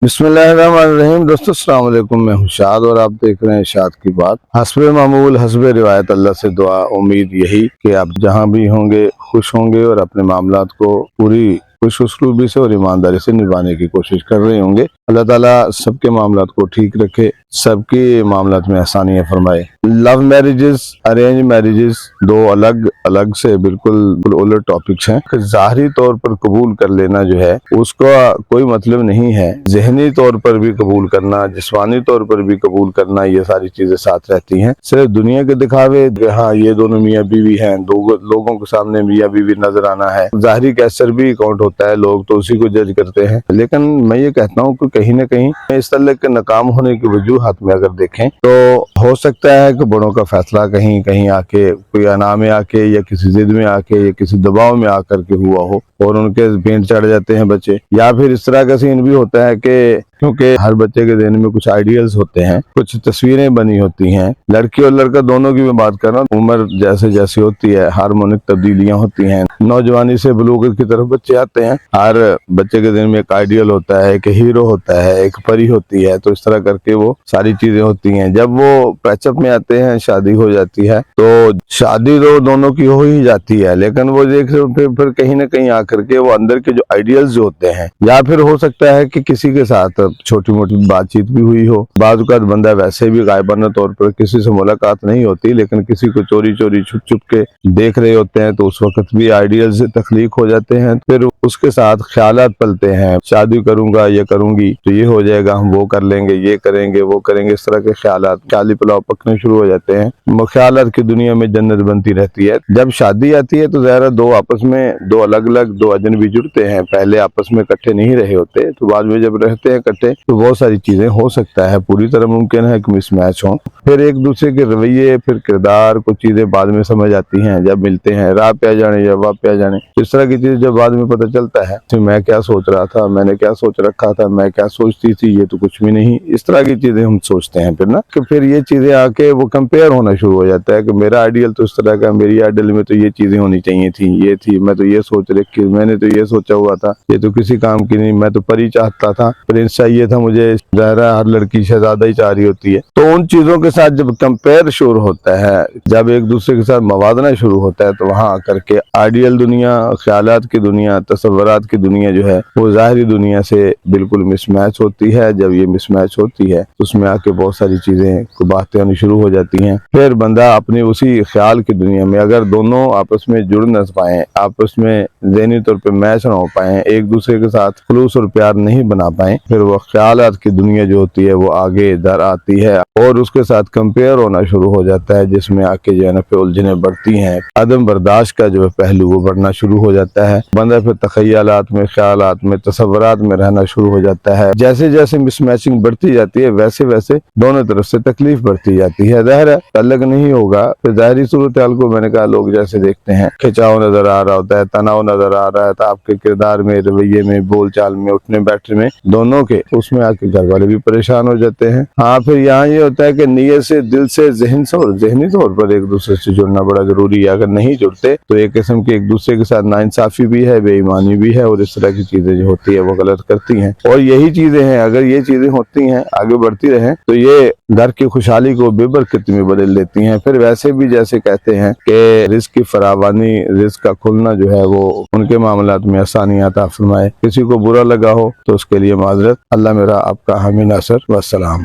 बिस्मिल्लाहिर्रहमानिर्रहीम। दोस्तों अस्सलाम वालेकुम, मैं हूं शाद और आप देख रहे हैं शाद की बात। हस्बे मामूल हस्बे रिवायत, अल्लाह से दुआ उम्मीद यही कि आप जहां भी होंगे खुश होंगे और अपने मामलात को पूरी खुश उसलूबी से और ईमानदारी से निभाने की कोशिश कर रहे होंगे। अल्लाह ताला सबके मामलात को ठीक रखे, सबके मामलात में आसानियां फरमाए। लव मैरिजेस, अरेंज मैरिजेस दो अलग अलग से बिल्कुल उलट टॉपिक्स हैं। ज़ाहरी तौर पर कबूल कर लेना जो है उसका कोई मतलब नहीं है। ज़हनी तौर पर भी कबूल करना, जिस्मानी तौर पर भी कबूल करना, ये सारी चीजें साथ रहती हैं। सिर्फ दुनिया के दिखावे हाँ ये दोनों मियाँ बीवी हैं, दो लोगों के सामने मियाँ बीवी नजर आना है, ज़ाहरी कैसर भी काउंट होता है, लोग तो उसी को जज करते हैं। लेकिन मैं ये कहता हूँ कि कहीं ना कहीं इस तरह के नाकाम होने की वजूहात में अगर देखें तो हो सकता है कि बड़ों का फैसला कहीं कहीं आके, कोई अना में आके या किसी जिद में आके या किसी दबाव में आकर के हुआ हो और उनके भेंट चढ़ जाते हैं बच्चे, या फिर इस तरह का सीन भी होता है कि क्योंकि हर बच्चे के ज़हन में कुछ आइडियल्स होते हैं, कुछ तस्वीरें बनी होती हैं। लड़की और लड़का दोनों की मैं बात कर रहा हूँ। उम्र जैसे जैसे होती है हार्मोनिक तब्दीलियां होती हैं, नौजवानी से बलूगत की तरफ बच्चे आते हैं। हर बच्चे के ज़हन में एक आइडियल होता है, एक हीरो होता है, एक परी होती है, तो इस तरह करके वो सारी चीजें होती हैं। जब वो पैचअप में आते हैं, शादी हो जाती है, तो शादी तो दोनों की हो ही जाती है, लेकिन वो देख फिर कहीं ना कहीं आकर के वो अंदर के जो आइडियल्स जो होते हैं, या फिर हो सकता है कि किसी के साथ छोटी मोटी बातचीत भी हुई हो। बाद बंदा वैसे भी गायबाना तौर पर किसी से मुलाकात नहीं होती, लेकिन किसी को चोरी चोरी छुप छुप के देख रहे होते हैं, तो उस वक्त भी आइडियल्स तख्लीक हो जाते हैं। फिर उसके साथ ख्यालात पलते हैं, शादी करूंगा, ये करूंगी तो ये हो जाएगा, हम वो कर लेंगे, ये करेंगे, वो करेंगे, इस तरह के ख्यालात ख्याली पुलाव पकने शुरू हो जाते हैं। ख्यालात की दुनिया में जन्नत बनती रहती है। जब शादी आती है तो ज़रा दो आपस में, दो अलग अलग दो अजनबी जुड़ते हैं, पहले आपस में इकट्ठे नहीं रहे होते, तो बाद में जब रहते हैं इकट्ठे तो बहुत सारी चीजें हो सकता है, पूरी तरह मुमकिन है कि मिसमैच हो। फिर एक दूसरे के रवैये, फिर किरदार, कुछ चीजें बाद में समझ आती हैं जब मिलते हैं। राह पे आ जाने या वाह पे आ जाने, इस तरह की चीजें जब बाद में पता चलता है तो मैं क्या सोच रहा था, मैंने क्या सोच रखा था, मैं क्या सोचती थी, ये तो कुछ भी नहीं, इस तरह की चीजें हम सोचते हैं। फिर ना कि फिर ये चीजें आके वो कंपेयर होना शुरू हो जाता है कि मेरा आइडियल तो इस तरह का, मेरी आइडियल में तो ये चीजें होनी चाहिए थी, ये थी, मैं तो ये सोच रखी, मैंने तो ये सोचा हुआ था, ये तो किसी काम की नहीं, मैं तो परी चाहता था, प्रिंस चाहिए था मुझे, ज़ाहिर हर लड़की शहजादा ही चाह रही होती है। तो उन चीजों के साथ जब कंपेयर शुरू होता है, जब एक दूसरे के साथ मवादना शुरू होता है, तो वहां आकर के आइडियल दुनिया, ख्यालात की दुनिया, तसव्वुरात की दुनिया जो है वो ज़ाहिरी दुनिया से बिल्कुल मिसमैच होती है। जब ये मिसमैच होती है तो उसमें आके बहुत सारी चीजें को बातें आनी शुरू हो जाती हैं। फिर बंदा अपनी उसी ख्याल की दुनिया में, अगर दोनों आपस में जुड़ न पाए, आपस में ज़हनी तौर पर मैच न हो पाए, एक दूसरे के साथ खुलूस और प्यार नहीं बना पाए, फिर वो ख्यालात की दुनिया जो होती है वो आगे दर आती है और उसके साथ कंपेयर होना शुरू हो जाता है, जिसमें आके जो है ना फिर उलझने बढ़ती हैं। अदम बर्दाश्त का जो है पहलू वो बढ़ना शुरू हो जाता है। बंदा फिर तखयलात में, ख्यालात में, तसव्वुरात में रहना शुरू हो जाता है। जैसे जैसे मिसमैचिंग बढ़ती जाती है वैसे वैसे दोनों तरफ से तकलीफ बढ़ती जाती है। ज़ाहिर है अलग नहीं होगा, फिर ज़ाहिरी सूरत हाल को मैंने कहा लोग जैसे देखते हैं, खिंचाव नजर आ रहा होता है, तनाव नजर आ रहा है, तो आपके किरदार में, रवैये में, बोल चाल में, उठने बैठने में, दोनों के, उसमें आके घर वाले भी परेशान हो जाते हैं। हाँ, फिर यहाँ ये होता है कि नीयत से, दिल से, ज़हन से और ज़हनी तौर पर एक दूसरे से जुड़ना बड़ा जरूरी है। अगर नहीं जुड़ते तो एक किस्म की एक दूसरे के साथ नाइंसाफी भी है, बेईमानी भी है, और इस तरह की चीजें जो होती है वो गलत करती हैं। और यही चीजें हैं, अगर ये चीजें होती हैं, आगे बढ़ती रहें, तो ये घर की खुशहाली को बेबरकती में बदल देती हैं। फिर वैसे भी जैसे कहते हैं कि रिज़्क़ की फरावानी, रिज़्क़ का खुलना जो है वो उनके मामलात में आसानियां अता फरमाए। किसी को बुरा लगा हो तो उसके लिए माजरत। अल्लाह मेरा आपका हामी नासर। वस्सलाम।